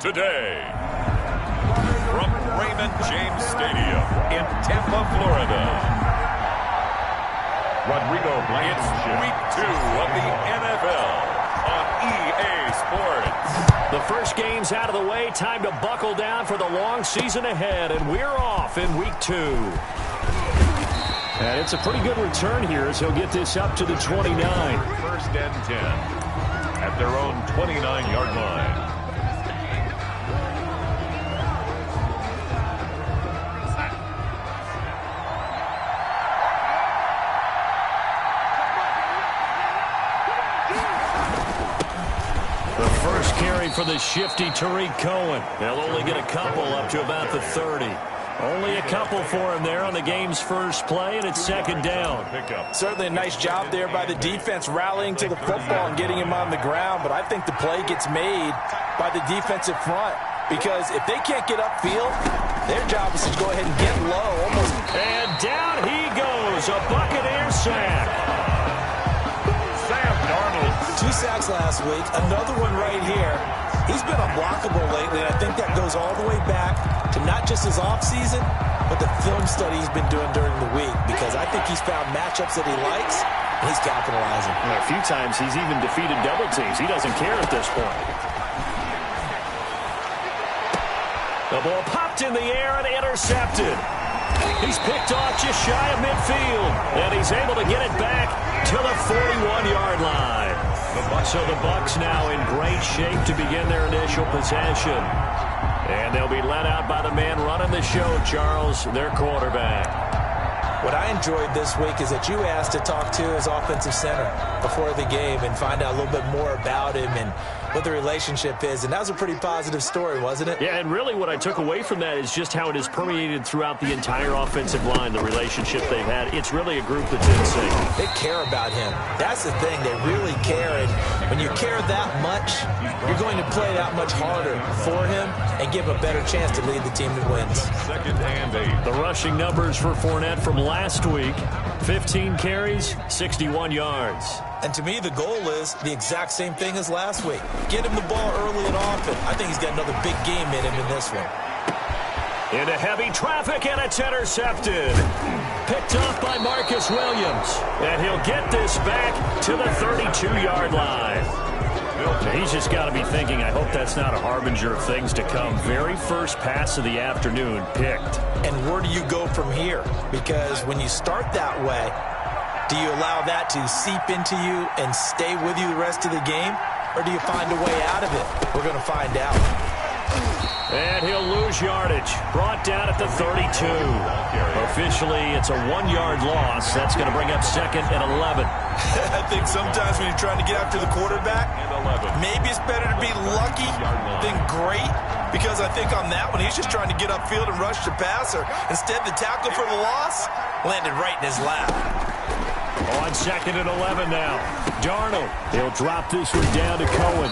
today. From Raymond James Stadium in Tampa, Florida. It's week 2 of the NFL on EA Sports. The first game's out of the way. Time to buckle down for the long season ahead, and we're off in week 2. And it's a pretty good return here as he'll get this up to the 29. First and 10 at their own 29-yard line. The first carry for the shifty Tariq Cohen. They'll only get a couple up to about the 30. Only a couple for him there on the game's first play, and it's second down. Certainly a nice job there by the defense rallying to the football and getting him on the ground, but I think the play gets made by the defensive front because if they can't get upfield, their job is to go ahead and get low. And down he goes, a Buccaneer sack. Sam Darnold. 2 sacks last week, another one right here. He's been unblockable lately, and I think that goes all the way back to not just his offseason, but the film study he's been doing during the week, because I think he's found matchups that he likes, and he's capitalizing. And a few times he's even defeated double teams. He doesn't care at this point. The ball popped in the air and intercepted. He's picked off just shy of midfield, and he's able to get it back to the 41-yard line. So the Bucs now in great shape to begin their initial possession. And they'll be led out by the man running the show, Charles, their quarterback. What I enjoyed this week is that you asked to talk to his offensive center before the game and find out a little bit more about him and what the relationship is. And that was a pretty positive story, wasn't it? Yeah, and really what I took away from that is just how it has permeated throughout the entire offensive line, the relationship they've had. It's really a group that's in sync. They care about him. That's the thing. They really care. And when you care that much, you're going to play that much harder for him and give him a better chance to lead the team that wins. Second and 8. The rushing numbers for Fournette from last week, 15 carries, 61 yards. And to me, the goal is the exact same thing as last week. Get him the ball early and often. I think he's got another big game in him in this one. Into heavy traffic, and it's intercepted. Picked off by Marcus Williams. And he'll get this back to the 32-yard line. He's just got to be thinking, I hope that's not a harbinger of things to come. Very first pass of the afternoon picked. And where do you go from here? Because when you start that way, do you allow that to seep into you and stay with you the rest of the game? Or do you find a way out of it? We're going to find out. And he'll lose yardage. Brought down at the 32. Officially, it's a 1-yard loss. That's going to bring up second and 11. I think sometimes when you're trying to get after the quarterback, maybe it's better to be lucky than great. Because I think on that one, he's just trying to get upfield and rush the passer. Instead, the tackle for the loss landed right in his lap. On second and 11 now. Darnold. He'll drop this one down to Cohen.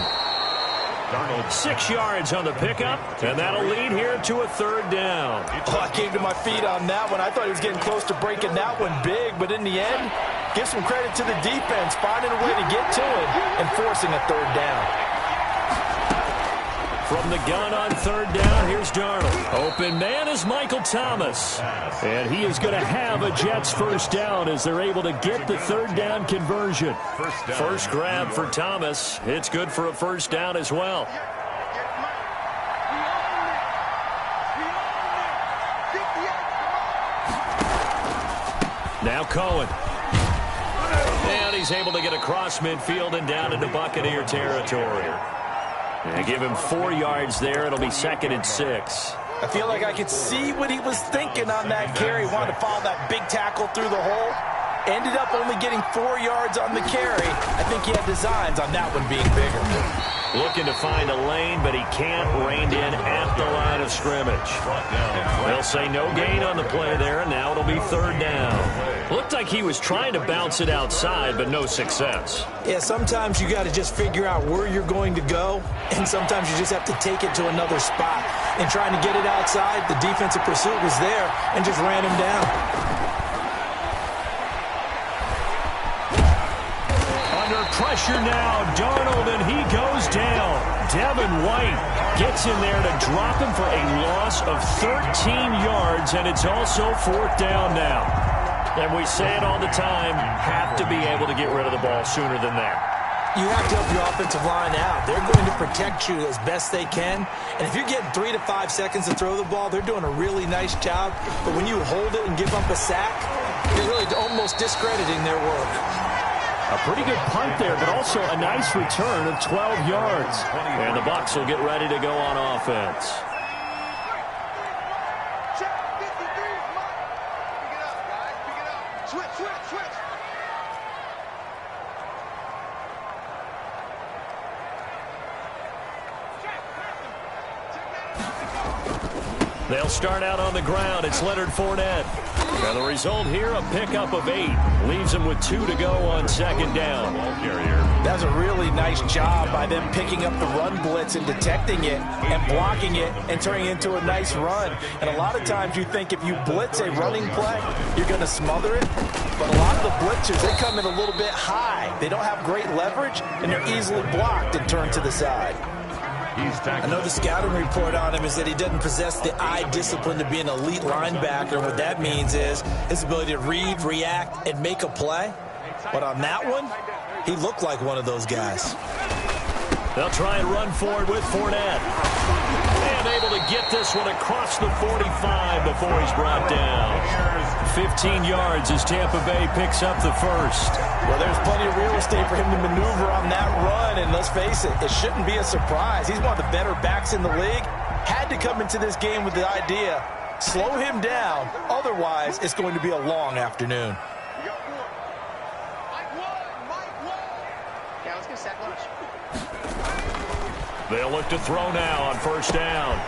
Darnold 6 yards on the pickup, and that'll lead here to a third down. Oh, I came to my feet on that one. I thought he was getting close to breaking that one big, but in the end, give some credit to the defense, finding a way to get to it and forcing a third down. From the gun on third down, here's Darnold. Open man is Michael Thomas. And he is going to have a Jets first down as they're able to get the third down conversion. First grab for Thomas. It's good for a first down as well. Now Cohen. And he's able to get across midfield and down into Buccaneer territory. And give him 4 yards there. It'll be second and 6. I feel like I could see what he was thinking on that carry. Wanted to follow that big tackle through the hole. Ended up only getting 4 yards on the carry. I think he had designs on that one being bigger. Looking to find a lane, but he can't rein in at the line of scrimmage. They'll say no gain on the play there, and now it'll be third down. Looked like he was trying to bounce it outside, but no success. Yeah, sometimes you got to just figure out where you're going to go, and sometimes you just have to take it to another spot. And trying to get it outside, the defensive pursuit was there and just ran him down. Under Pressure now. Darnold, and he goes down. Devin White gets in there to drop him for a loss of 13 yards, and it's also 4th down now. And we say it all the time, have to be able to get rid of the ball sooner than that. You have to help your offensive line out. They're going to protect you as best they can. And if you're getting 3 to 5 seconds to throw the ball, they're doing a really nice job. But when you hold it and give up a sack, you're really almost discrediting their work. A pretty good punt there, but also a nice return of 12 yards. And the Bucs will get ready to go on offense. They'll start out on the ground. It's Leonard Fournette. And the result here, a pickup of 8. Leaves him with 2 to go on 2nd down. That's a really nice job by them picking up the run blitz and detecting it and blocking it and turning it into a nice run. And a lot of times you think if you blitz a running play, you're going to smother it. But a lot of the blitzers, they come in a little bit high. They don't have great leverage, and they're easily blocked and turned to the side. I know the scouting report on him is that he doesn't possess the eye discipline to be an elite linebacker. What that means is his ability to read, react, and make a play. But on that one, he looked like one of those guys. They'll try and run forward with Fournette. And able to get this one across the 45 before he's brought down. 15 yards as Tampa Bay picks up the first. Well, there's plenty of real estate for him to maneuver on that run. And let's face it, it shouldn't be a surprise. He's one of the better backs in the league. Had to come into this game with the idea, slow him down. Otherwise, it's going to be a long afternoon. They'll look to throw now on 1st down.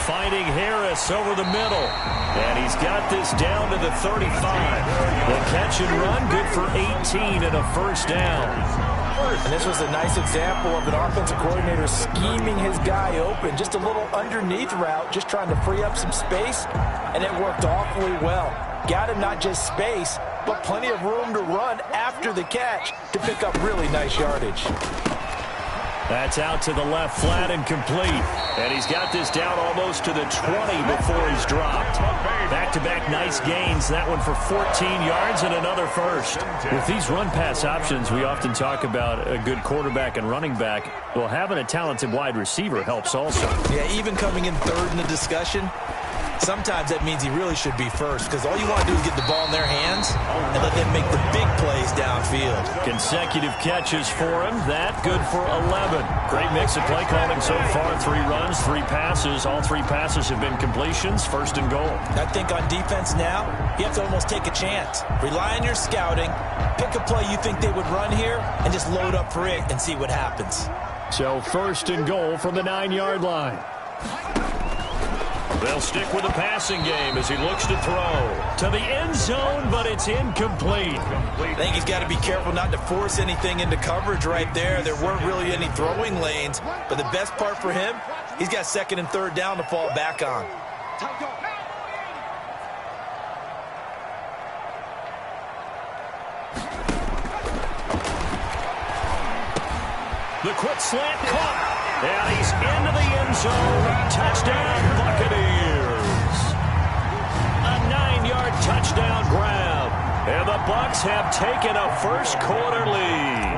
Finding Harris over the middle. And he's got this down to the 35. The catch and run, good for 18 and a 1st down. And this was a nice example of an offensive coordinator scheming his guy open. Just a little underneath route, just trying to free up some space. And it worked awfully well. Got him not just space, but plenty of room to run after the catch to pick up really nice yardage. That's out to the left flat and complete. And he's got this down almost to the 20 before he's dropped. Back-to-back nice gains. That one for 14 yards and another first. With these run-pass options, we often talk about a good quarterback and running back. Well, having a talented wide receiver helps also. Yeah, even coming in 3rd in the discussion, sometimes that means he really should be first, because all you want to do is get the ball in their hands and let them make the big plays downfield. Consecutive catches for him. That good for 11. Great mix of play calling so far. 3 runs, 3 passes. All 3 passes have been completions. 1st and goal. I think on defense now, you have to almost take a chance. Rely on your scouting. Pick a play you think they would run here and just load up for it and see what happens. So 1st and goal from the 9-yard line. They'll stick with the passing game as he looks to throw to the end zone, but it's incomplete. I think he's got to be careful not to force anything into coverage right there. There weren't really any throwing lanes, but the best part for him, he's got 2nd and 3rd down to fall back on. The quick slant caught. And he's into the end zone. Touchdown, Buccaneers. A 9-yard touchdown grab. And the Bucs have taken a first-quarter lead.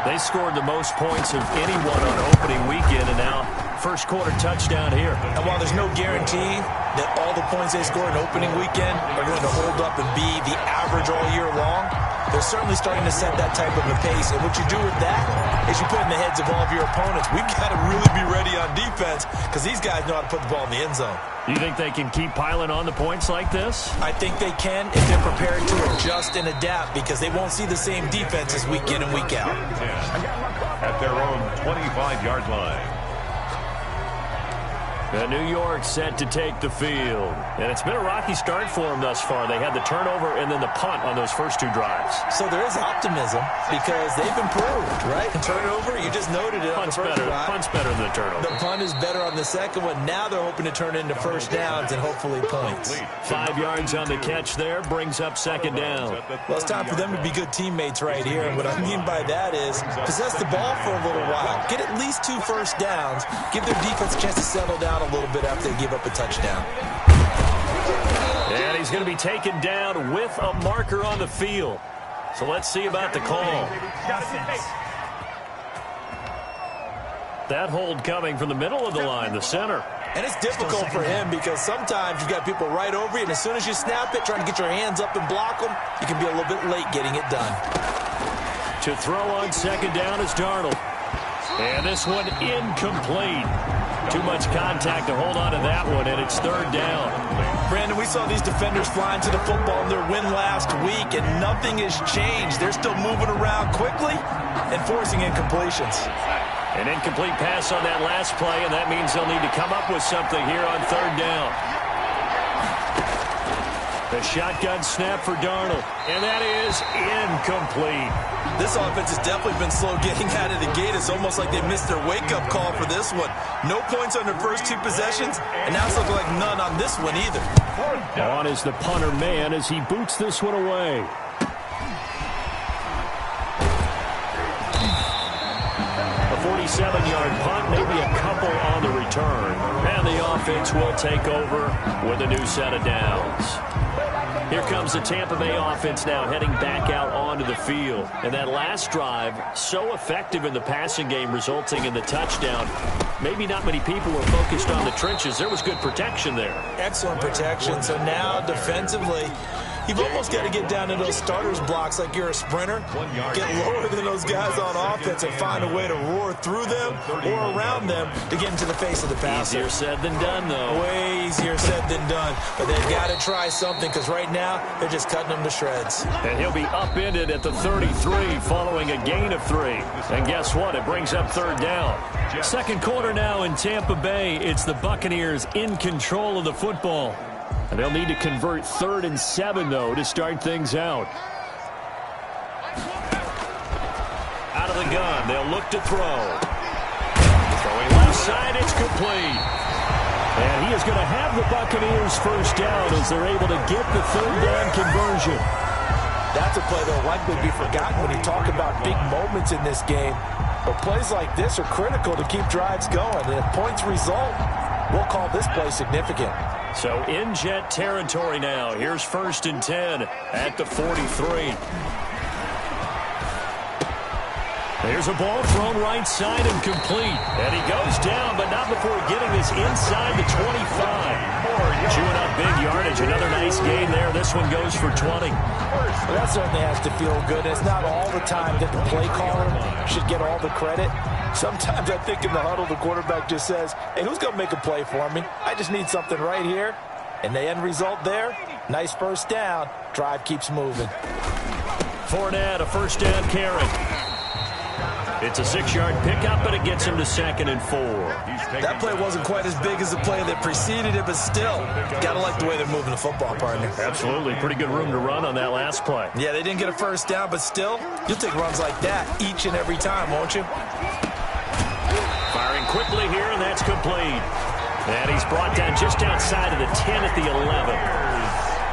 They scored the most points of anyone on opening weekend, and now first-quarter touchdown here. And while there's no guarantee that all the points they score in opening weekend are going to hold up and be the average all year long, they're certainly starting to set that type of a pace. And what you do with that is you put in the heads of all of your opponents, we've got to really be ready on defense because these guys know how to put the ball in the end zone. You think they can keep piling on the points like this? I think they can if they're prepared to adjust and adapt, because they won't see the same defenses week in and week out. At their own 25-yard line. And New York set to take the field. And it's been a rocky start for them thus far. They had the turnover and then the punt on those first 2 drives. So there is optimism because they've improved, right? The turnover, you just noted it on the first drive. Punt's better than the turnover. The punt is better on the second one. Now they're hoping to turn it into first downs and hopefully points. 5 yards on the catch there brings up second down. Well, it's time for them to be good teammates right here. And what I mean by that is possess the ball for a little while. Get at least 2 first downs. Give their defense a chance to settle down a little bit after they give up a touchdown. And he's going to be taken down with a marker on the field. So let's see about the call. That hold coming from the middle of the line, the center. And it's difficult for him because sometimes you've got people right over you, and as soon as you snap it, trying to get your hands up and block them, you can be a little bit late getting it done. To throw on second down is Darnold. And this one incomplete. Too much contact to hold on to that one, and it's third down. Brandon, we saw these defenders flying to the football in their win last week, and nothing has changed. They're still moving around quickly and forcing incompletions. An incomplete pass on that last play, and that means they'll need to come up with something here on third down. The shotgun snap for Darnold, and that is incomplete. This offense has definitely been slow getting out of the gate. It's almost like they missed their wake-up call for this one. No points on their first 2 possessions, and now it's looking like none on this one either. On is the punter man as he boots this one away. A 47-yard punt, maybe a couple on the return. And the offense will take over with a new set of downs. Here comes the Tampa Bay offense now heading back out onto the field. And that last drive, so effective in the passing game, resulting in the touchdown. Maybe not many people were focused on the trenches. There was good protection there. Excellent protection. So now defensively, you've almost got to get down to those starters blocks like you're a sprinter. Get lower than those guys on offense and find a way to roar through them or around them to get into the face of the passer. Easier said than done, though. Way easier said than done. But they've got to try something because right now they're just cutting them to shreds. And he'll be upended at the 33 following a gain of 3. And guess what? It brings up third down. Second quarter now in Tampa Bay. It's the Buccaneers in control of the football. And they'll need to convert 3rd and 7, though, to start things out. Out of the gun, they'll look to throw. Throwing left side, it's complete. And he is going to have the Buccaneers first down as they're able to get the third down conversion. That's a play that will likely be forgotten when you talk about big moments in this game. But plays like this are critical to keep drives going. And if points result, we'll call this play significant. So in Jet territory now. Here's 1st and 10 at the 43. There's a ball thrown right side and complete. And he goes down, but not before getting this inside the 25. Chewing up big yardage. Another nice gain there. This one goes for 20. Well, that certainly has to feel good. It's not all the time that the play caller should get all the credit. Sometimes I think in the huddle, the quarterback just says, hey, who's going to make a play for me? I just need something right here. And the end result there, nice first down. Drive keeps moving. Fournette, a first down carry. It's a 6-yard pickup, but it gets him to 2nd and 4. That play wasn't quite as big as the play that preceded it, but still, got to like the way they're moving the football, partner. Absolutely. Pretty good room to run on that last play. Yeah, they didn't get a first down, but still, you'll take runs like that each and every time, won't you? Firing quickly here, and that's complete. And he's brought down just outside of the 10 at the 11.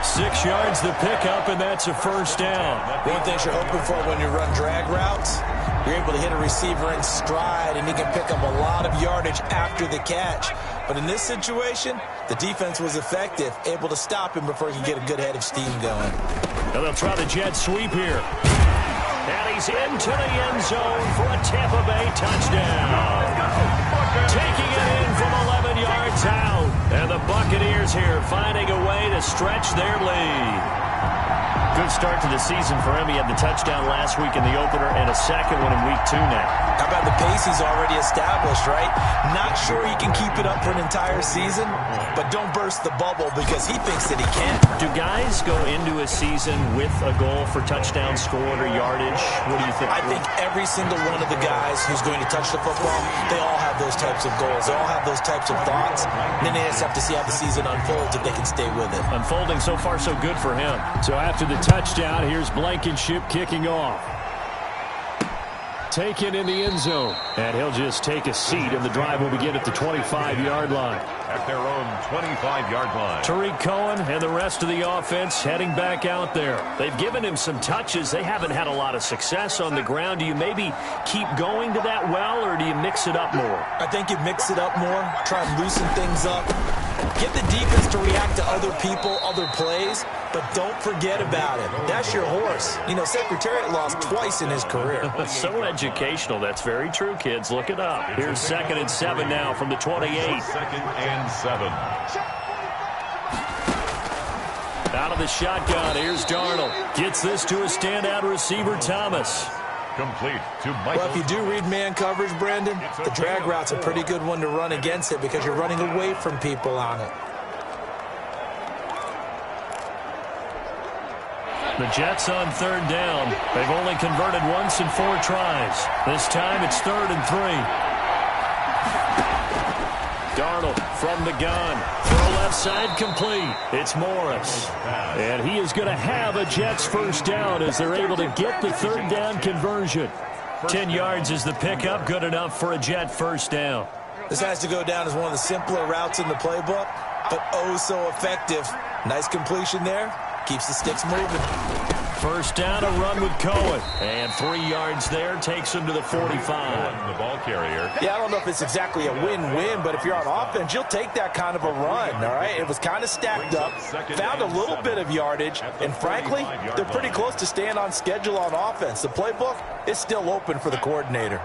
6 yards the pickup, and that's a first down. One thing you're hoping for when you run drag routes, you're able to hit a receiver in stride, and he can pick up a lot of yardage after the catch. But in this situation, the defense was effective, able to stop him before he could get a good head of steam going. Now they'll try the jet sweep here. And he's into the end zone for a Tampa Bay touchdown. Taking it in from 11 yards out. And the Buccaneers here finding a way to stretch their lead. Good start to the season for him. He had the touchdown last week in the opener and a second one in week 2 now. How about the pace he's already established, right? Not sure he can keep it up for an entire season, but don't burst the bubble because he thinks that he can. Do guys go into a season with a goal for touchdown scored or yardage? What do you think? I think every single one of the guys who's going to touch the football, they all have those types of goals. They all have those types of thoughts. And then they just have to see how the season unfolds if they can stay with it. Unfolding so far so good for him. So after the touchdown, here's Blankenship kicking off. Taken in the end zone. And he'll just take a seat, and the drive will begin at the 25-yard line. At their own 25-yard line. Tariq Cohen and the rest of the offense heading back out there. They've given him some touches. They haven't had a lot of success on the ground. Do you maybe keep going to that well, or do you mix it up more? I think you mix it up more, try and loosen things up. Get the defense to react to other people, other plays, but don't forget about it. That's your horse. You know, Secretariat lost twice in his career. So educational. That's very true, kids. Look it up. Here's 2nd and 7 now from the 28. 2nd and 7. Out of the shotgun, here's Darnold. Gets this to a standout receiver, Thomas. Complete to Michael. Well, if you do read man coverage, Brandon, the drag route's a pretty good one to run against it because you're running away from people on it. The Jets on 3rd down. They've only converted once in 4 tries. This time it's 3rd and 3. Darnold from the gun. Throw left side complete. It's Morris. And he is going to have a Jets first down as they're able to get the 3rd down conversion. 10 yards is the pickup. Good enough for a Jet first down. This has to go down as one of the simpler routes in the playbook, but oh so effective. Nice completion there. Keeps the sticks moving. First down, a run with Cohen. And 3 yards there takes him to the 45. The ball carrier. Yeah, I don't know if it's exactly a win-win, but if you're on offense, you'll take that kind of a run, all right? It was kind of stacked up, found a little bit of yardage, and frankly, they're pretty close to staying on schedule on offense. The playbook is still open for the coordinator.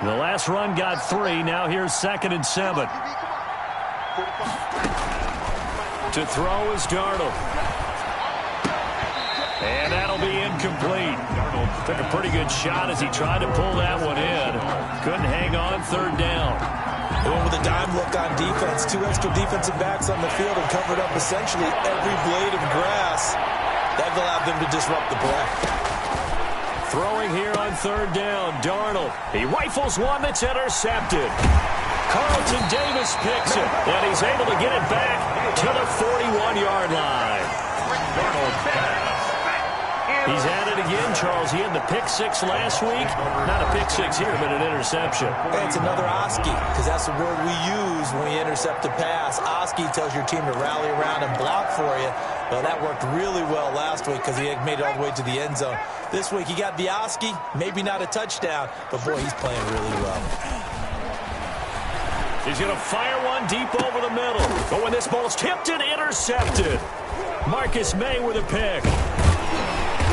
The last run got 3. Now here's 2nd and 7. To throw is Darnold. And that'll be incomplete. Took a pretty good shot as he tried to pull that one in. Couldn't hang on 3rd down. They went with a dime look on defense. 2 extra defensive backs on the field and covered up essentially every blade of grass. That allowed them to disrupt the play. Throwing here on 3rd down, Darnold. He rifles one that's intercepted. Carlton Davis picks it, and he's able to get it back to the 41-yard line. Darnold's pass. He's at it again, Charles. He had the pick 6 last week. Not a pick 6 here, but an interception. Hey, it's another Oski, because that's the word we use when we intercept a pass. Oski tells your team to rally around and block for you. Well, that worked really well last week because he had made it all the way to the end zone. This week, he got the Oski, maybe not a touchdown, but boy, he's playing really well. He's going to fire one deep over the middle. Oh, and this ball's tipped and intercepted. Marcus May with a pick.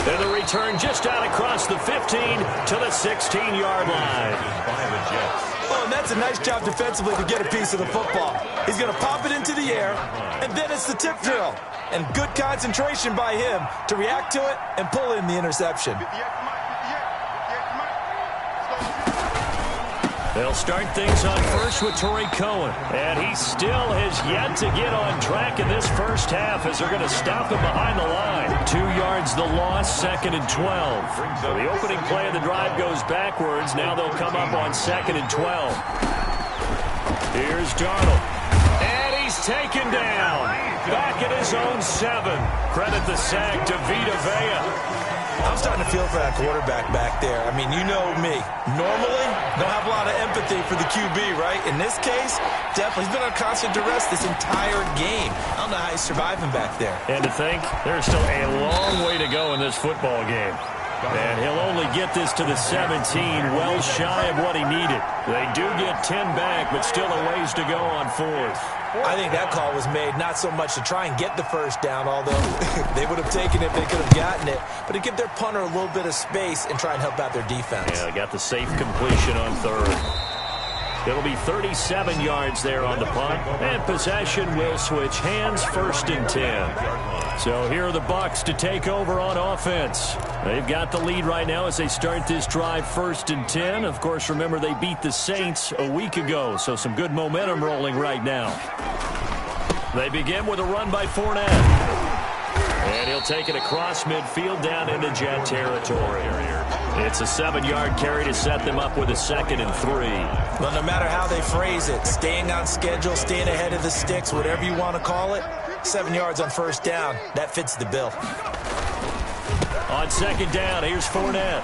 And the return just out across the 15 to the 16-yard line. By the Jets. Oh, and that's a nice job defensively to get a piece of the football. He's going to pop it into the air, and then it's the tip drill. And good concentration by him to react to it and pull in the interception. They'll start things on first with Tariq Cohen. And he still has yet to get on track in this first half as they're going to stop him behind the line. 2 yards the loss, 2nd and 12. So the opening play of the drive goes backwards. Now they'll come up on 2nd and 12. Here's Darnold. And he's taken down. Back at his own 7. Credit the sack to Vita Vea. I'm starting to feel for that quarterback back there. I mean, you know me. Normally, don't have a lot of empathy for the QB, right? In this case, definitely. He's been on constant duress this entire game. I don't know how he's surviving back there. And to think, there's still a long way to go in this football game. And he'll only get this to the 17, well shy of what he needed. They do get 10 back, but still a ways to go on 4th. I think that call was made not so much to try and get the first down, although they would have taken it if they could have gotten it, but to give their punter a little bit of space and try and help out their defense. Yeah, got the safe completion on 3rd. It'll be 37 yards there on the punt, and possession will switch hands, 1st and 10. So here are the Bucs to take over on offense. They've got the lead right now as they start this drive 1st and 10. Of course, remember they beat the Saints a week ago, so some good momentum rolling right now. They begin with a run by Fournette. And he'll take it across midfield down into Jet territory. It's a 7-yard carry to set them up with a 2nd and 3. Well, no matter how they phrase it, staying on schedule, staying ahead of the sticks, whatever you want to call it, 7 yards on 1st down, that fits the bill. On 2nd down, here's Fournette.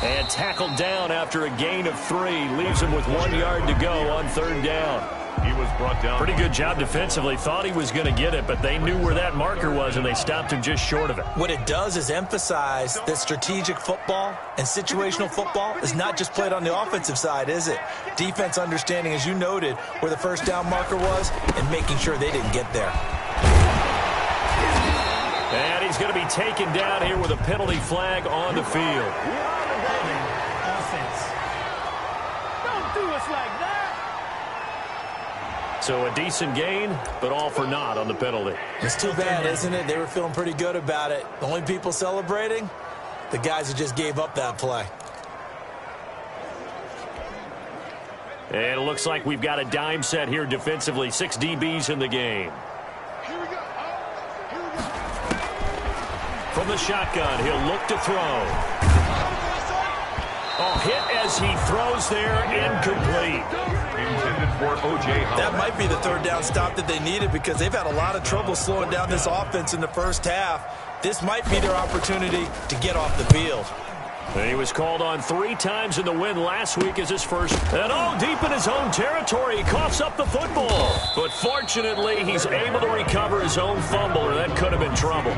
And tackled down after a gain of 3. Leaves him with 1 yard to go on 3rd down. He was brought down. Pretty good job defensively. Thought he was going to get it, but they knew where that marker was, and they stopped him just short of it. What it does is emphasize that strategic football and situational football is not just played on the offensive side, is it? Defense understanding, as you noted, where the 1st down marker was and making sure they didn't get there. And he's going to be taken down here with a penalty flag on the field. Offense. Don't do us like that. So a decent gain, but all for naught on the penalty. It's too bad, isn't it? They were feeling pretty good about it. The only people celebrating, the guys who just gave up that play. And it looks like we've got a dime set here defensively. 6 DBs in the game. From the shotgun, he'll look to throw. Oh, hit as he throws there, incomplete. Intended for O.J. Howard. That might be the 3rd down stop that they needed because they've had a lot of trouble slowing down this offense in the 1st half. This might be their opportunity to get off the field. He was called on 3 times in the win last week as his first. And deep in his own territory, he coughs up the football. But fortunately, he's able to recover his own fumble, or that could have been trouble.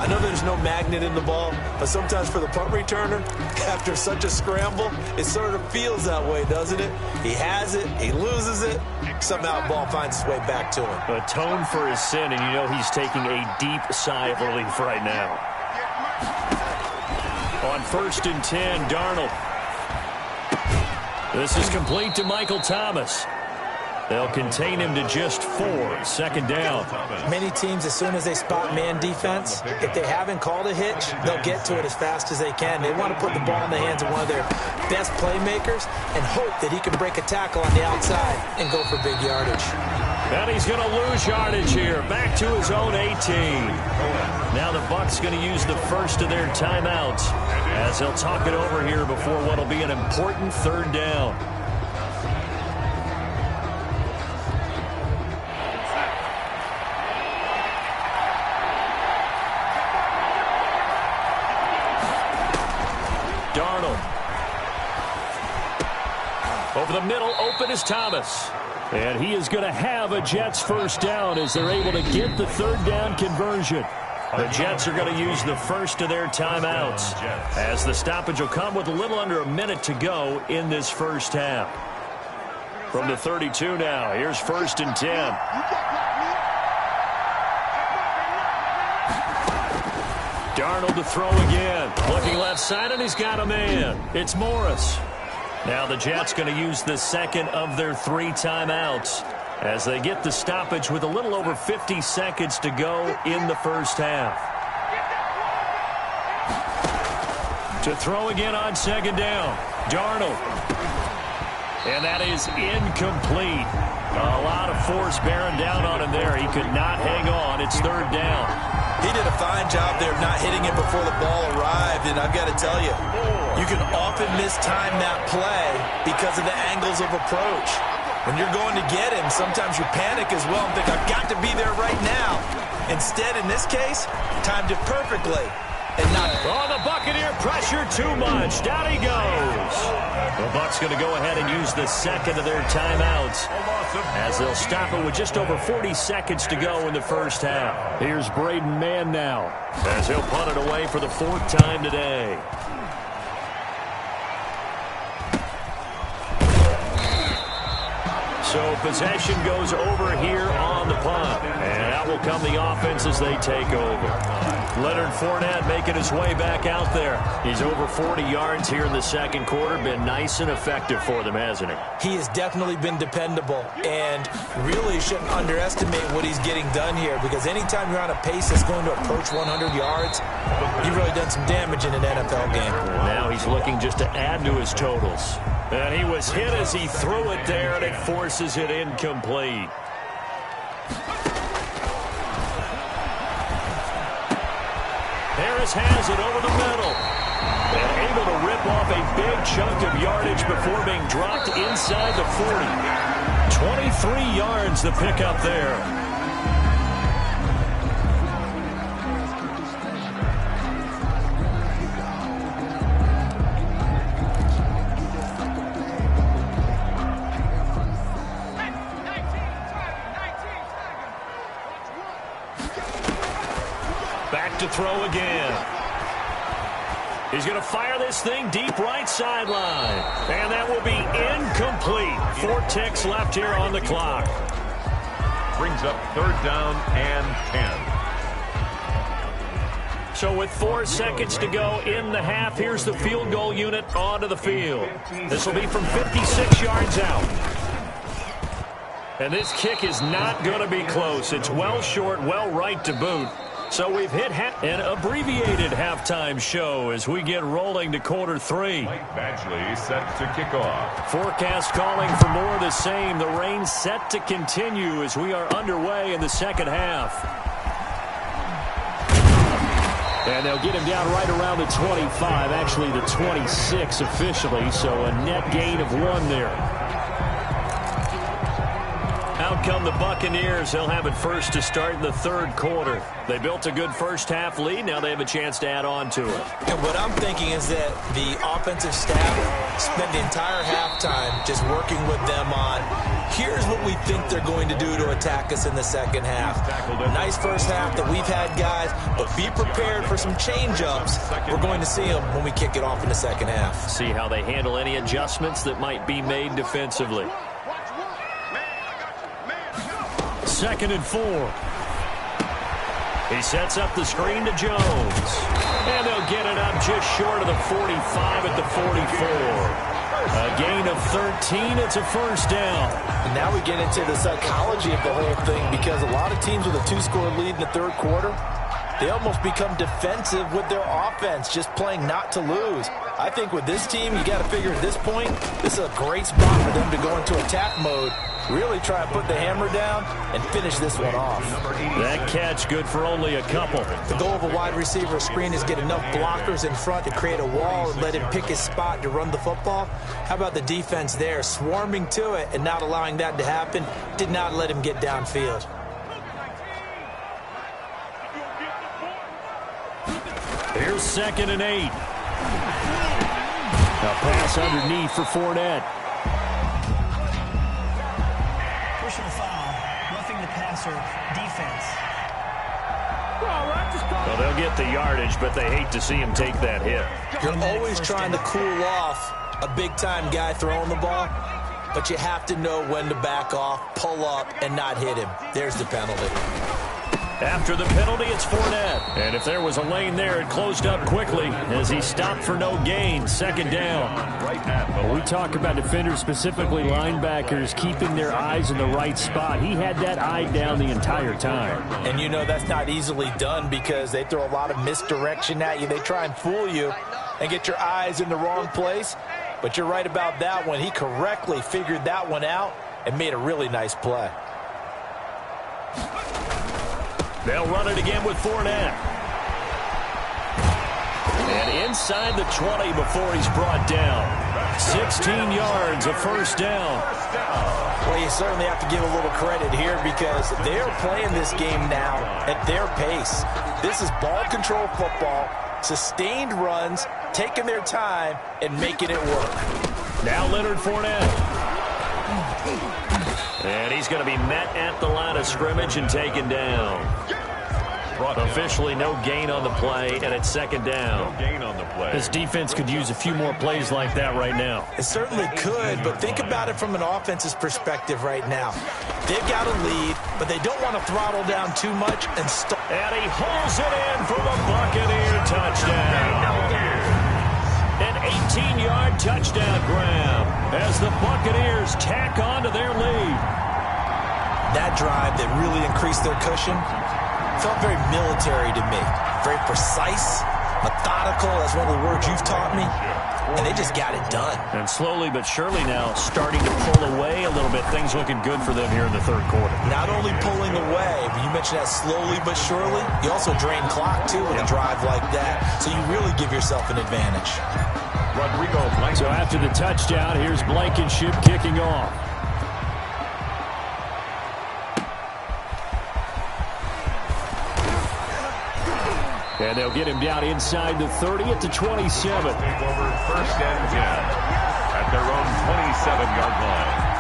I know there's no magnet in the ball, but sometimes for the punt returner, after such a scramble, it sort of feels that way, doesn't it? He has it, he loses it, somehow the ball finds its way back to him. Atone for his sin, and you know he's taking a deep sigh of relief right now. On 1st and 10, Darnold. This is complete to Michael Thomas. They'll contain him to just 4. 2nd down. Many teams, as soon as they spot man defense, if they haven't called a hitch, they'll get to it as fast as they can. They want to put the ball in the hands of one of their best playmakers and hope that he can break a tackle on the outside and go for big yardage. And he's going to lose yardage here. Back to his own 18. Now the Bucs going to use the first of their timeouts as they'll talk it over here before what will be an important 3rd down. Darnold. Over the middle, open is Thomas. And he is going to have a Jets 1st down as they're able to get the 3rd down conversion. The Jets are going to use the first of their timeouts as the stoppage will come with a little under a minute to go in this 1st half. From the 32 now, here's 1st and 10. Darnold to throw again. Looking left side, and he's got a man. It's Morris. Now the Jets going to use the 2nd of their 3 timeouts as they get the stoppage with a little over 50 seconds to go in the 1st half. To throw again on 2nd down. Darnold. And that is incomplete. A lot of force bearing down on him there. He could not hang on. It's 3rd down. He did a fine job there of not hitting it before the ball arrived, and I've got to tell you, you can often mistime that play because of the angles of approach. When you're going to get him, sometimes you panic as well and think, I've got to be there right now. Instead, in this case, timed it perfectly. And not. Oh, the Buccaneer pressure too much. Down he goes. The Bucs going to go ahead and use the 2nd of their timeouts as they'll stop it with just over 40 seconds to go in the 1st half. Here's Braden Mann now as he'll punt it away for the 4th time today. So possession goes over here on the punt. And out will come the offense as they take over. Leonard Fournette making his way back out there. He's over 40 yards here in the second quarter. Been nice and effective for them, hasn't he? He has definitely been dependable, and really shouldn't underestimate what he's getting done here, because anytime you're on a pace that's going to approach 100 yards, you've really done some damage in an NFL game. Now he's looking just to add to his totals. And he was hit as he threw it there, and it forces it incomplete. Harris has it over the middle. And able to rip off a big chunk of yardage before being dropped inside the 40. 23 yards the pickup there. To throw again. He's going to fire this thing deep right sideline. And that will be incomplete. 4 ticks left here on the clock. Brings up 3rd down and 10. So with 4 seconds to go in the half, here's the field goal unit onto the field. This will be from 56 yards out. And this kick is not going to be close. It's well short, well right to boot. So we've hit an abbreviated halftime show as we get rolling to quarter 3. Mike Badgley set to kick off. Forecast calling for more of the same. The rain set to continue as we are underway in the second half. And they'll get him down right around the 25, actually the 26 officially, so a net gain of 1 there. Out come the Buccaneers. They'll have it first to start in the 3rd quarter. They built a good first-half lead. Now they have a chance to add on to it. And what I'm thinking is that the offensive staff spent the entire halftime just working with them on, here's what we think they're going to do to attack us in the second half. Nice first half that we've had, guys, but be prepared for some change-ups. We're going to see them when we kick it off in the second half. See how they handle any adjustments that might be made defensively. 2nd and 4. He sets up the screen to Jones. And they'll get it up just short of the 45 at the 44. A gain of 13. It's a first down. And now we get into the psychology of the whole thing, because a lot of teams with a 2-score lead in the 3rd quarter, they almost become defensive with their offense, just playing not to lose. I think with this team, you got to figure at this point, this is a great spot for them to go into attack mode, really try and put the hammer down and finish this one off. That catch good for only a couple. The goal of a wide receiver screen is get enough blockers in front to create a wall and let him pick his spot to run the football. How about the defense there, swarming to it and not allowing that to happen? Did not let him get downfield. Here's 2nd and 8. A pass underneath for Fournette. Personal foul, roughing the passer, defense. Well, they'll get the yardage, but they hate to see him take that hit. You're always trying to cool off a big-time guy throwing the ball, but you have to know when to back off, pull up, and not hit him. There's the penalty. After the penalty, it's Fournette. And if there was a lane there, it closed up quickly as he stopped for no gain. 2nd down. When we talk about defenders, specifically linebackers, keeping their eyes in the right spot, he had that eye down the entire time. And you know that's not easily done, because they throw a lot of misdirection at you. They try and fool you and get your eyes in the wrong place. But you're right about that one. He correctly figured that one out and made a really nice play. They'll run it again with Fournette. And inside the 20 before he's brought down. 16 yards, a first down. Well, you certainly have to give a little credit here, because they're playing this game now at their pace. This is ball control football, sustained runs, taking their time, and making it work. Now Leonard Fournette. And he's going to be met at the line of scrimmage and taken down. Officially no gain on the play, and it's 2nd down. No gain on the play. This defense could use a few more plays like that right now. It certainly could, but think about it from an offense's perspective right now. They've got a lead, but they don't want to throttle down too much and stop. And he holds it in for the Buccaneer touchdown. An 18-yard touchdown grab as the Buccaneers tack on to their lead. That drive that really increased their cushion felt very military to me. Very precise, methodical, that's one of the words you've taught me. And they just got it done. And slowly but surely now starting to pull away a little bit. Things looking good for them here in the third quarter. Not only pulling away, but you mentioned that slowly but surely. You also drain clock, too, with a drive like that. So you really give yourself an advantage. So after the touchdown, here's Blankenship kicking off. And they'll get him down inside the 30 at the 27. Take over 1st and 10 at their own 27-yard line.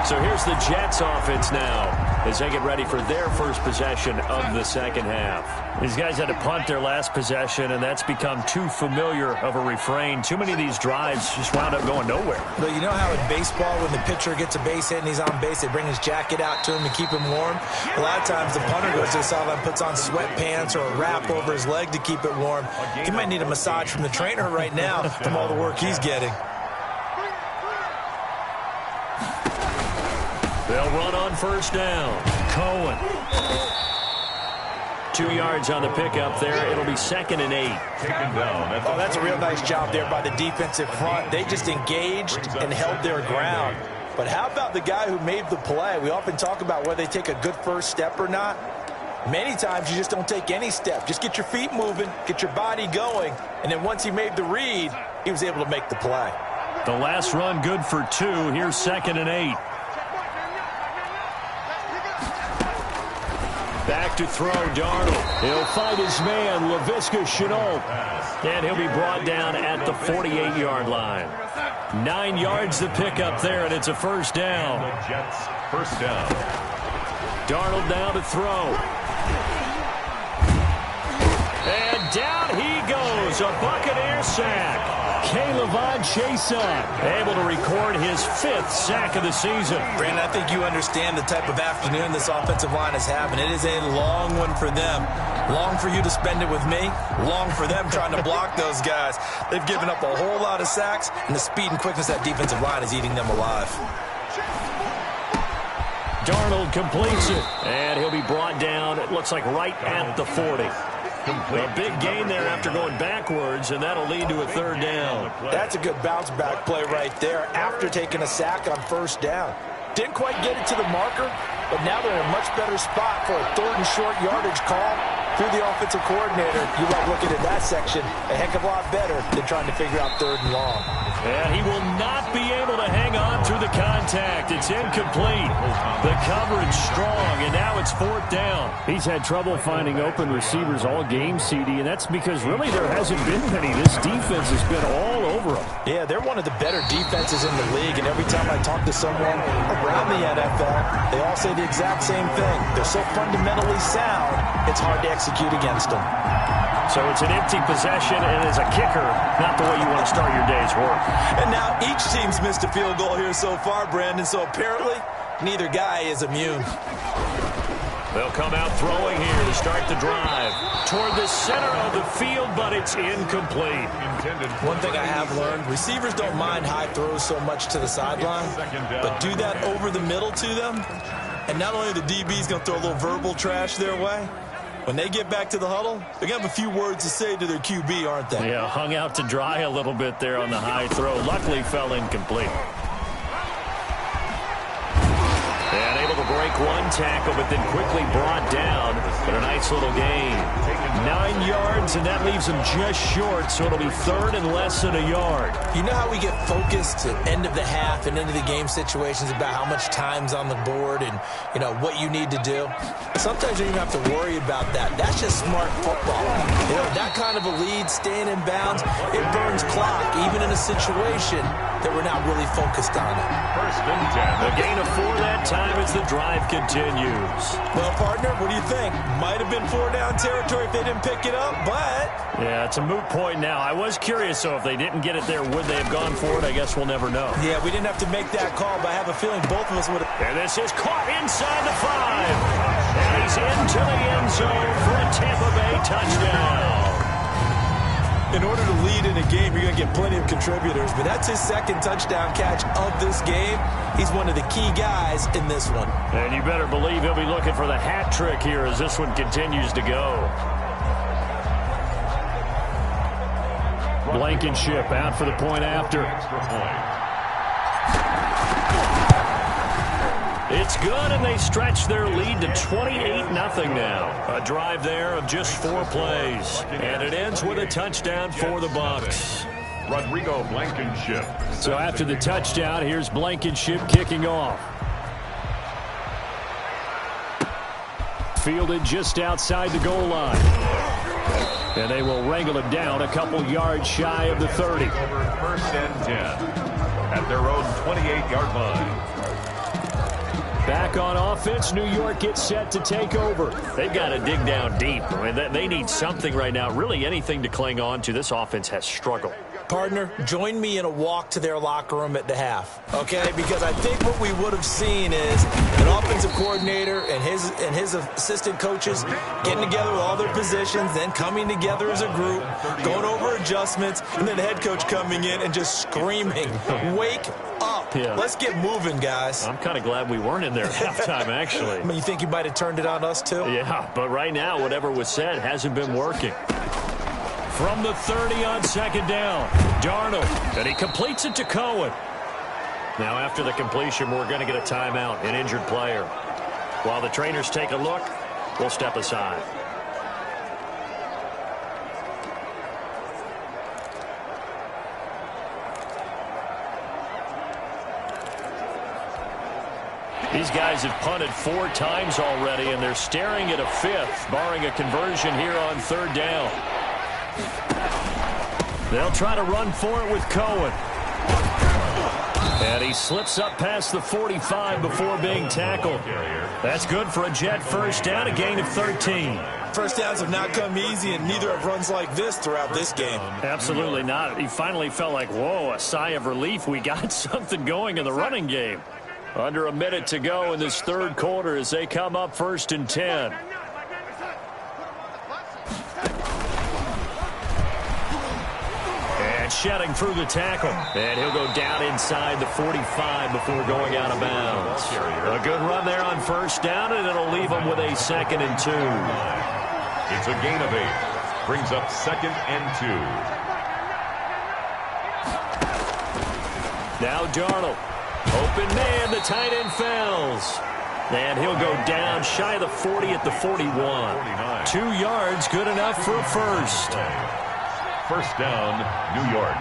So here's the Jets offense now as they get ready for their first possession of the second half. These guys had to punt their last possession, and that's become too familiar of a refrain. Too many of these drives just wound up going nowhere. But you know how in baseball, when the pitcher gets a base hit and he's on base, they bring his jacket out to him to keep him warm? A lot of times the punter goes to the sideline, puts on sweatpants or a wrap over his leg to keep it warm. He might need a massage from the trainer right now from all the work he's getting. They'll run on first down. Cohen. 2 yards on the pickup there. It'll be 2nd and 8. Taken down. Oh, that's a real nice job there by the defensive front. They just engaged and held their ground. But how about the guy who made the play? We often talk about whether they take a good first step or not. Many times you just don't take any step. Just get your feet moving, get your body going, and then once he made the read, he was able to make the play. The last run good for 2. Here's 2nd and 8. Back to throw, Darnold. He'll find his man, Laviska Shenault. And he'll be brought down at the 48-yard line. 9 yards to pick up there, and it's a first down. The Jets, first down. Darnold now to throw. And down he goes, a Buccaneer sack. K'Lavon Chaisson able to record his 5th sack of the season. Brandon, I think you understand the type of afternoon this offensive line is having. It is a long one for them. Long for you to spend it with me. Long for them trying to block those guys. They've given up a whole lot of sacks, and the speed and quickness of that defensive line is eating them alive. Darnold completes it, and he'll be brought down, it looks like right at the 40. A big gain there after going backwards, and that'll lead to a 3rd down. That's a good bounce-back play right there after taking a sack on first down. Didn't quite get it to the marker, but now they're in a much better spot for a 3rd and short yardage call. Through the offensive coordinator, you like looking at that section a heck of a lot better than trying to figure out 3rd and long. And he will not be able to hang on through the contact. It's incomplete. The coverage strong, and now it's 4th down. He's had trouble finding open receivers all game, CD, and that's because really there hasn't been many. This defense has been all over them. Yeah, they're one of the better defenses in the league, and every time I talk to someone around the NFL, they all say the exact same thing. They're so fundamentally sound, it's hard to execute against them. So it's an empty possession, and as a kicker, not the way you want to start your day's work. And now each team's missed a field goal here so far, Brandon, so apparently neither guy is immune. They'll come out throwing here to start the drive. Toward the center of the field, but it's incomplete. One thing I have learned, receivers don't mind high throws so much to the sideline, but do that over the middle to them, and not only the DB's going to throw a little verbal trash their way, when they get back to the huddle, they're going to have a few words to say to their QB, aren't they? Yeah, hung out to dry a little bit there on the high throw. Luckily fell incomplete. And able to break one tackle, but then quickly brought down. But a nice little gain. 9 yards, and that leaves him just short, so it'll be 3rd and less than a yard. You know how we get focused at end of the half and into the game situations about how much time's on the board and, you know, what you need to do? Sometimes you don't even have to worry about that. That's just smart football. You know, that kind of a lead, staying in bounds, it burns clock, even in a situation that we're not really focused on it. 1st and 10. A gain of 4 that time as the drive continues. Well, partner, what do you think? Might have been 4-down territory if they didn't pick it up, but... Yeah, it's a moot point now. I was curious, so if they didn't get it there, would they have gone for it? I guess we'll never know. Yeah, we didn't have to make that call, but I have a feeling both of us would have... And this is caught inside the 5. And he's into the end zone for a Tampa Bay touchdown. In order to lead in a game, you're going to get plenty of contributors, but that's his second touchdown catch of this game. He's one of the key guys in this one. And you better believe he'll be looking for the hat trick here as this one continues to go. Blankenship out for the point after. It's good, and they stretch their lead to 28-0 now. A drive there of just 4 plays. And it ends with a touchdown for the Bucs. Rodrigo Blankenship. So after the touchdown, here's Blankenship kicking off. Fielded just outside the goal line. And they will wrangle it down a couple yards shy of the 30. First and 10 at their own 28-yard line. Back on offense, New York gets set to take over. They've got to dig down deep. I mean, they need something right now, really anything to cling on to. This offense has struggled. Partner, join me in a walk to their locker room at the half, okay? Because I think what we would have seen is an offensive coordinator and his assistant coaches getting together with all their positions, then coming together as a group, going over adjustments, and then the head coach coming in and just screaming, "Wake up. Yeah. Let's get moving, guys." I'm kind of glad we weren't in there at halftime, actually. I mean, you think you might have turned it on us, too? Yeah, but right now, whatever was said hasn't been working. From the 30 on second down, Darnold, and he completes it to Cohen. Now, after the completion, we're going to get a timeout, an injured player. While the trainers take a look, we'll step aside. These guys have punted 4 times already, and they're staring at a 5th, barring a conversion here on third down. They'll try to run for it with Cohen. And he slips up past the 45 before being tackled. That's good for a Jet first down, a gain of 13. First downs have not come easy, and neither have runs like this throughout this game. Absolutely not. He finally felt like, whoa, a sigh of relief. We got something going in the running game. Under a minute to go in this third quarter as they come up first and 10. And shedding through the tackle. And he'll go down inside the 45 before going out of bounds. A good run there on first down, and it'll leave him with a 2nd and 2. It's a gain of 8. Brings up 2nd and 2. Now Darnold. Open man, the tight end falls. And he'll go down shy of the 40 at the 41. 2 yards, good enough for a first. First down, New York.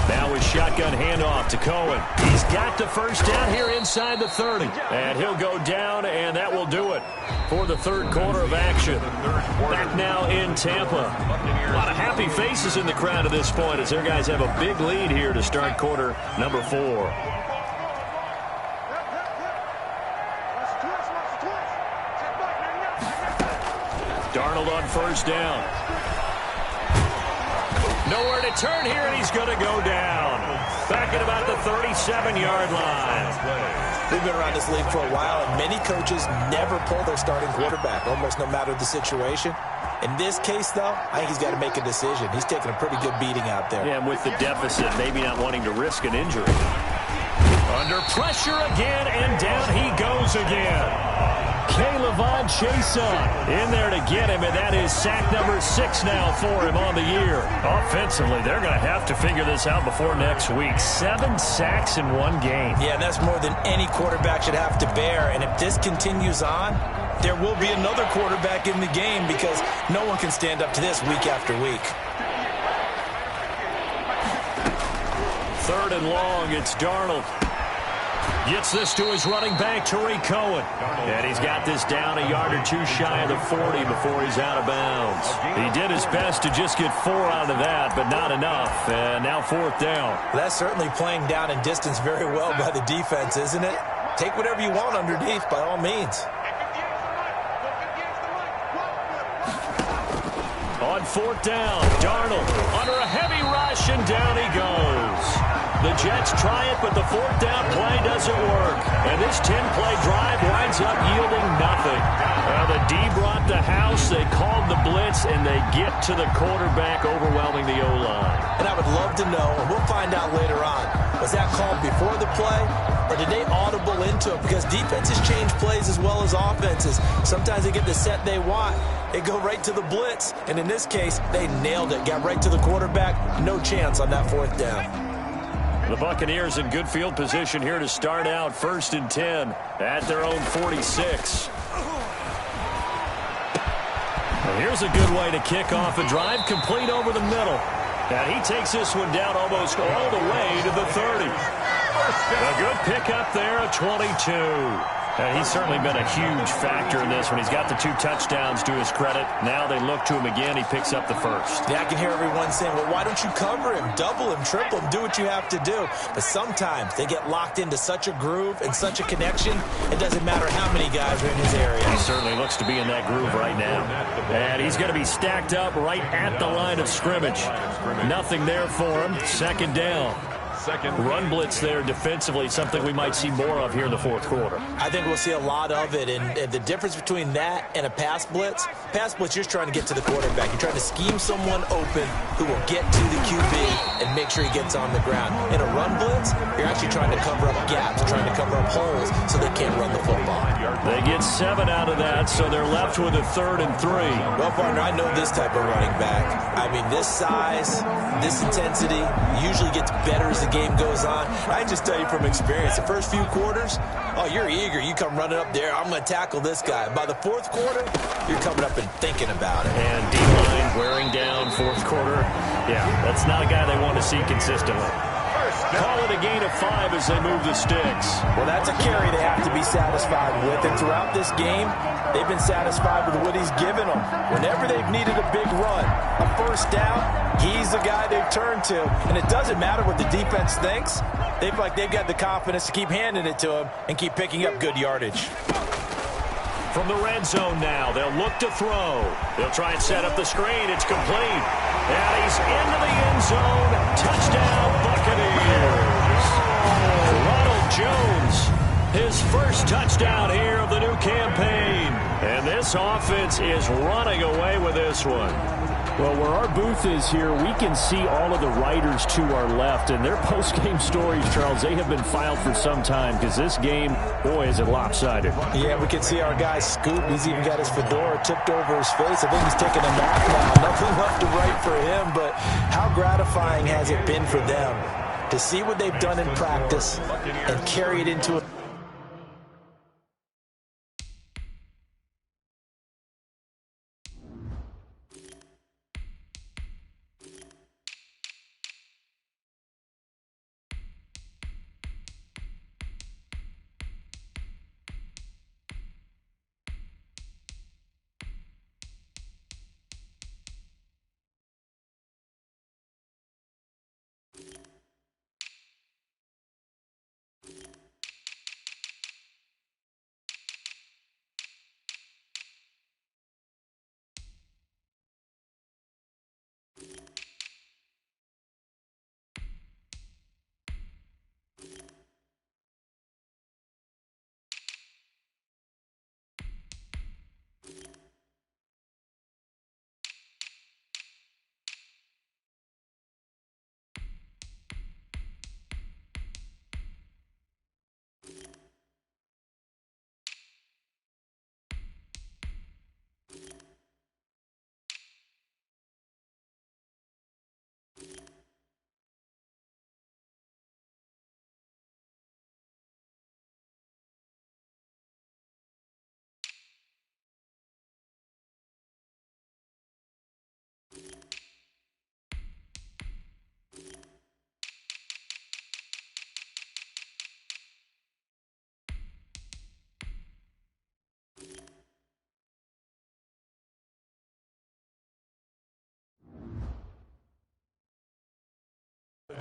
Now a shotgun handoff to Cohen. He's got the first down here inside the 30. And he'll go down, and that will do it for the third quarter of action. Back now in Tampa. A lot of happy faces in the crowd at this point as their guys have a big lead here to start quarter number 4. Darnold on first down. Nowhere to turn here, and he's going to go down. Back at about the 37-yard line. We've been around this league for a while, and many coaches never pull their starting quarterback, almost no matter the situation. In this case, though, I think he's got to make a decision. He's taking a pretty good beating out there. Yeah, and with the deficit, maybe not wanting to risk an injury. Under pressure again, and down he goes again. K'Lavon Chaisson in there to get him, and that is sack number 6 now for him on the year. Offensively, they're going to have to figure this out before next week. 7 sacks in one game. Yeah, and that's more than any quarterback should have to bear. And if this continues on, there will be another quarterback in the game because no one can stand up to this week after week. 3rd and long, it's Darnold. Gets this to his running back, Tariq Cohen. And he's got this down a yard or 2 shy of the 40 before he's out of bounds. He did his best to just get 4 out of that, but not enough. And now 4th down. That's certainly playing down in distance very well by the defense, isn't it? Take whatever you want underneath, by all means. On 4th down, Darnold under a heavy rush, and down he goes. The Jets try it, but the fourth down play doesn't work. And this 10-play drive winds up yielding nothing. The D brought the house, they called the blitz, and they get to the quarterback, overwhelming the O-line. And I would love to know, and we'll find out later on, was that called before the play, or did they audible into it? Because defenses change plays as well as offenses. Sometimes they get the set they want. They go right to the blitz, and in this case, they nailed it. Got right to the quarterback. No chance on that fourth down. The Buccaneers in good field position here to start out 1st and 10 at their own 46. And here's a good way to kick off a drive, complete over the middle. And he takes this one down almost all the way to the 30. A good pickup there, a 22. And he's certainly been a huge factor in this one. He's got the 2 touchdowns to his credit. Now they look to him again. He picks up the first. Yeah, I can hear everyone saying, well, why don't you cover him, double him, triple him, do what you have to do. But sometimes they get locked into such a groove and such a connection, it doesn't matter how many guys are in his area. He certainly looks to be in that groove right now. And he's going to be stacked up right at the line of scrimmage. Nothing there for him. 2nd down. Run blitz there defensively, something we might see more of here in the 4th quarter. I think we'll see a lot of it, and the difference between that and a pass blitz, you're trying to get to the quarterback. You're trying to scheme someone open who will get to the QB and make sure he gets on the ground. In a run blitz, you're actually trying to cover up gaps, trying to cover up holes so they can't run the football. They get 7 out of that, so they're left with a 3rd and 3. Well, partner, I know this type of running back. I mean, this size, this intensity usually gets better as the game goes on. I just tell you from experience, the first few quarters, oh, you're eager. You come running up there, I'm going to tackle this guy. By the 4th quarter, you're coming up and thinking about it. And D-line wearing down 4th quarter. Yeah, that's not a guy they want to see consistently. Call it a gain of 5 as they move the sticks. Well, that's a carry they have to be satisfied with. And throughout this game, they've been satisfied with what he's given them. Whenever they've needed a big run, a first down, he's the guy they've turned to. And it doesn't matter what the defense thinks. They've got the confidence to keep handing it to him and keep picking up good yardage. From the red zone now, they'll look to throw. They'll try and set up the screen. It's complete. And he's into the end zone. Touchdown, Buccaneers. Ronald Jones, his first touchdown here of the new campaign. And this offense is running away with this one. Well, where our booth is here, we can see all of the writers to our left. And their post-game stories, Charles, they have been filed for some time because this game, boy, is it lopsided. Yeah, we can see our guy Scoop. He's even got his fedora tipped over his face. I think he's taking a nap now. Nothing left to write for him, but how gratifying has it been for them to see what they've done in practice and carry it into a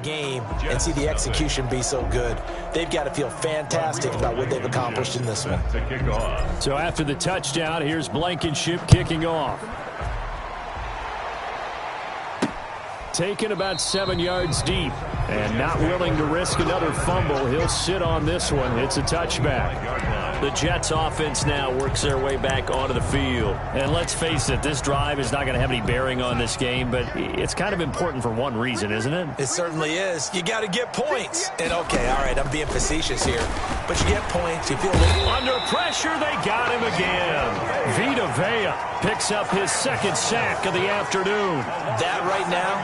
game and see the execution be so good. They've got to feel fantastic about what they've accomplished in this one. So after the touchdown, here's Blankenship kicking off. Taken about 7 yards deep. And not willing to risk another fumble, he'll sit on this one. It's a touchback. The Jets offense now works their way back onto the field. And let's face it, this drive is not going to have any bearing on this game, but it's kind of important for one reason, isn't it? It certainly is. You got to get points. And okay, all right, I'm being facetious here, but you get points. You feel a little under pressure. They got him again. Vita Vea picks up his second sack of the afternoon. That right now,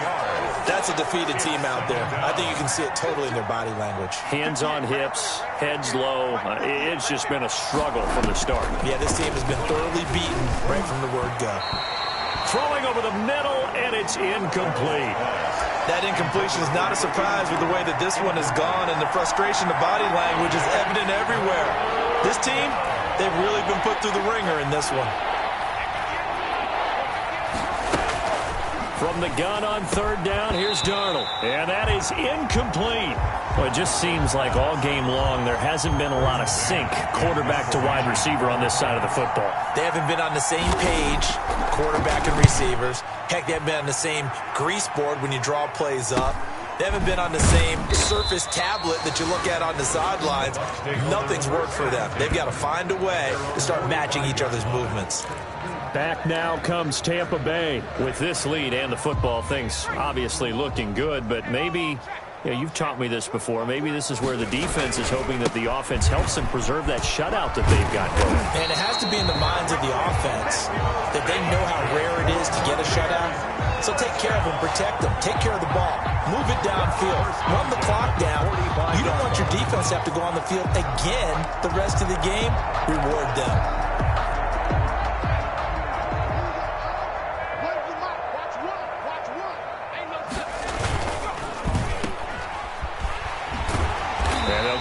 that's a defeated team out there. I think you can see it totally in their body language. Hands on hips, heads low. It's just been a struggle from the start. Yeah, this team has been thoroughly beaten right from the word go. Throwing over the middle, and it's incomplete. That incompletion is not a surprise with the way that this one has gone, and the frustration, the body language is evident everywhere. This team, they've really been put through the ringer in this one. From the gun on third down, here's Darnold. And that is incomplete. Well, it just seems like all game long there hasn't been a lot of sync quarterback to wide receiver on this side of the football. They haven't been on the same page, quarterback and receivers. Heck, they haven't been on the same grease board when you draw plays up. They haven't been on the same Surface tablet that you look at on the sidelines. Nothing's worked for them. They've got to find a way to start matching each other's movements. Back now comes Tampa Bay. With this lead and the football, things obviously looking good, but maybe, you've taught me this before, maybe this is where the defense is hoping that the offense helps them preserve that shutout that they've got going. And it has to be in the minds of the offense that they know how rare it is to get a shutout. So take care of them, protect them, take care of the ball, move it downfield, run the clock down. You don't want your defense to have to go on the field again the rest of the game. Reward them.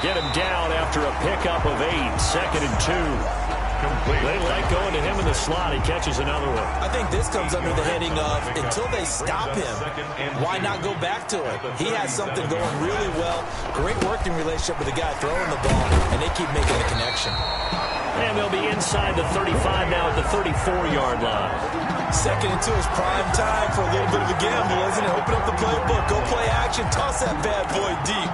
Get him down after a pickup of 8, 2nd and 2. They like going to him in the slot. He catches another one. I think this comes under the heading of until they stop him, why not go back to it? He has something going really well. Great working relationship with the guy throwing the ball, and they keep making the connection. And they'll be inside the 35 now at the 34-yard line. 2nd and 2 is prime time for a little bit of a gamble, isn't it? Open up the playbook, go play action, toss that bad boy deep.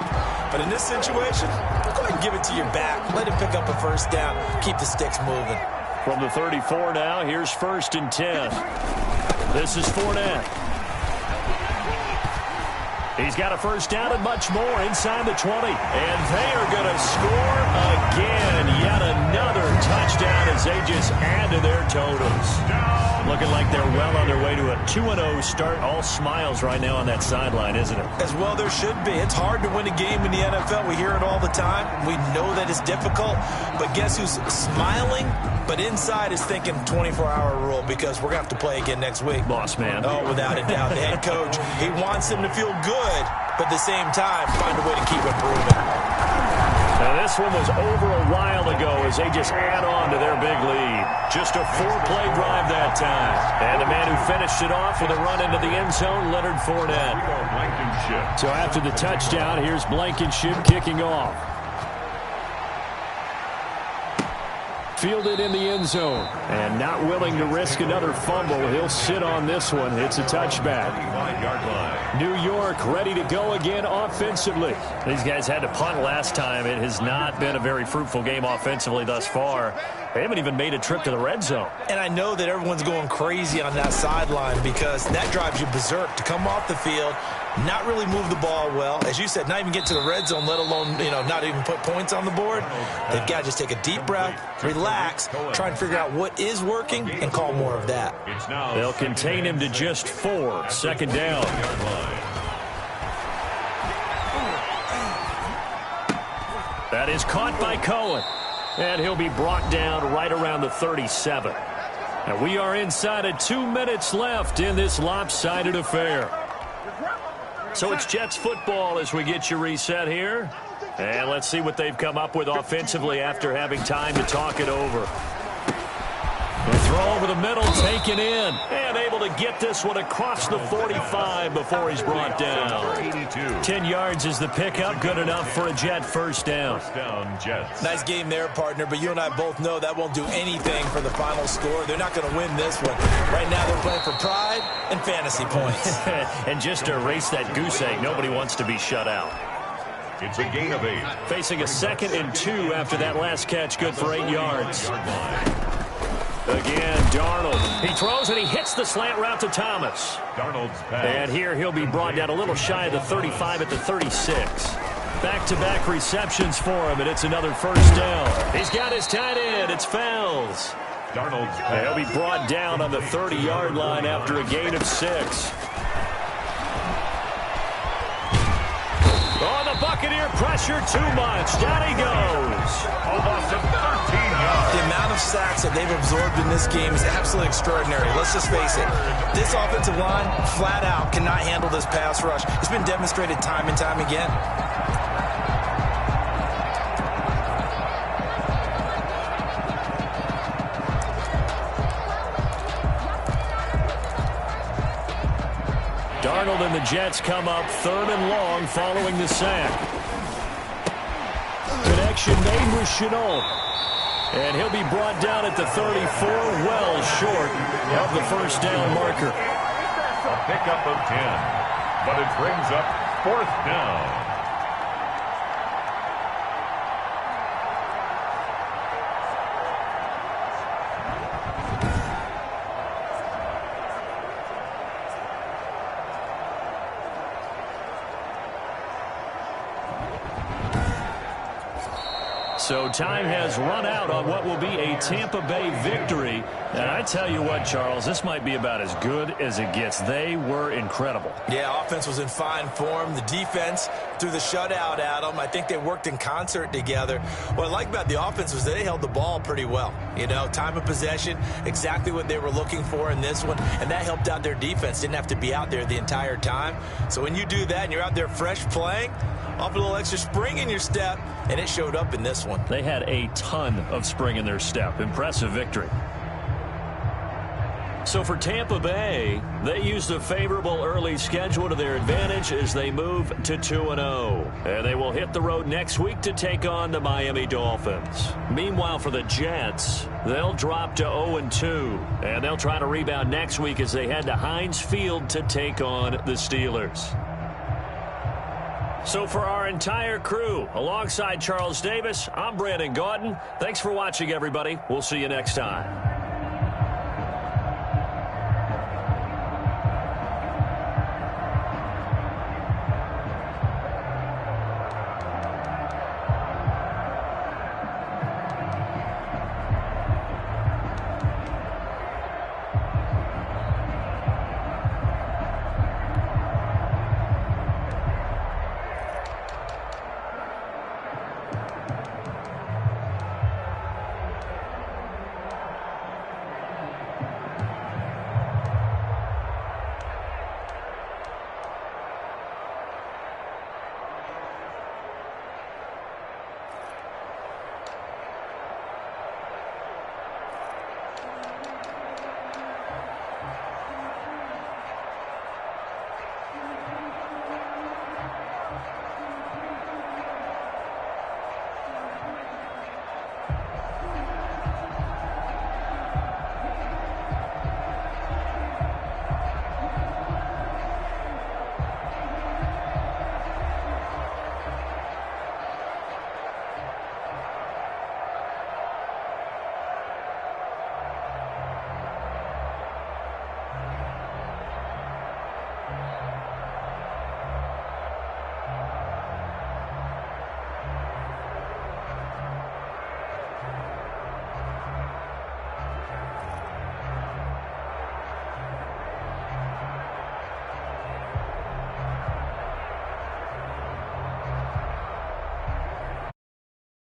But in this situation, go ahead and give it to your back. Let him pick up a first down. Keep the sticks moving. From the 34 now, here's 1st and 10. This is Fournette. He's got a first down and much more inside the 20. And they are going to score again. Yet another touchdown as they just add to their totals. Looking like they're well on their way to a 2-0 start. All smiles right now on that sideline, isn't it? As well there should be. It's hard to win a game in the NFL. We hear it all the time. We know that it's difficult. But guess who's smiling? But inside is thinking 24-hour rule because we're going to have to play again next week. Boss man. Oh, without a doubt. The head coach, he wants them to feel good, but at the same time, find a way to keep improving. Now, this one was over a while ago as they just add on to their big lead. Just a 4-play drive that time. And the man who finished it off with a run into the end zone, Leonard Fournette. So after the touchdown, here's Blankenship kicking off. Fielded in the end zone. And not willing to risk another fumble. He'll sit on this one. It's a touchback. New York ready to go again offensively. These guys had to punt last time. It has not been a very fruitful game offensively thus far. They haven't even made a trip to the red zone. And I know that everyone's going crazy on that sideline because that drives you berserk to come off the field, not really move the ball well. As you said, not even get to the red zone, let alone, not even put points on the board. They've got to just take a deep breath, relax, try and figure out what is working, and call more of that. They'll contain him to just 4. 2nd down. That is caught by Cohen. And he'll be brought down right around the 37. And we are inside of 2 minutes left in this lopsided affair. So it's Jets football as we get you reset here. And let's see what they've come up with offensively after having time to talk it over. Throw over the middle, taken in, and able to get this one across the 45 before he's brought down. 10 yards is the pickup, good enough for a Jet first down. First down, Jets. Nice game there, partner, but you and I both know that won't do anything for the final score. They're not going to win this one. Right now they're playing for pride and fantasy points. And just to erase that goose egg, nobody wants to be shut out. It's a gain of 8. Facing a 2nd and 2 after that last catch, good for 8 yards. Again, Darnold. He throws and he hits the slant route to Thomas. Darnold's pass. And here he'll be brought down a little shy of the 35 at the 36. Back-to-back receptions for him, and it's another first down. He's got his tight end. It's Fells. Darnold's pass. He'll be brought down on the 30-yard line after a gain of 6. Oh, the Buccaneer pressure too much. Down he goes. A loss of 13 yards. The amount of sacks that they've absorbed in this game is absolutely extraordinary. Let's just face it. This offensive line, flat out, cannot handle this pass rush. It's been demonstrated time and time again. Darnold and the Jets come up 3rd and long following the sack. Connection made with Chenault. And he'll be brought down at the 34, well short of the first down marker. A pickup of 10, but it brings up 4th down. So time has run out on what will be a Tampa Bay victory. And I tell you what, Charles, this might be about as good as it gets. They were incredible. Yeah, offense was in fine form. The defense threw the shutout at them. I think they worked in concert together. What I like about the offense was they held the ball pretty well. You know, time of possession, exactly what they were looking for in this one. And that helped out their defense. Didn't have to be out there the entire time. So when you do that and you're out there fresh playing, off a little extra spring in your step, and it showed up in this one. They had a ton of spring in their step. Impressive victory. So for Tampa Bay, they used a favorable early schedule to their advantage as they move to 2-0. And they will hit the road next week to take on the Miami Dolphins. Meanwhile, for the Jets, they'll drop to 0-2. And they'll try to rebound next week as they head to Heinz Field to take on the Steelers. So for our entire crew, alongside Charles Davis, I'm Brandon Gaudin. Thanks for watching, everybody. We'll see you next time.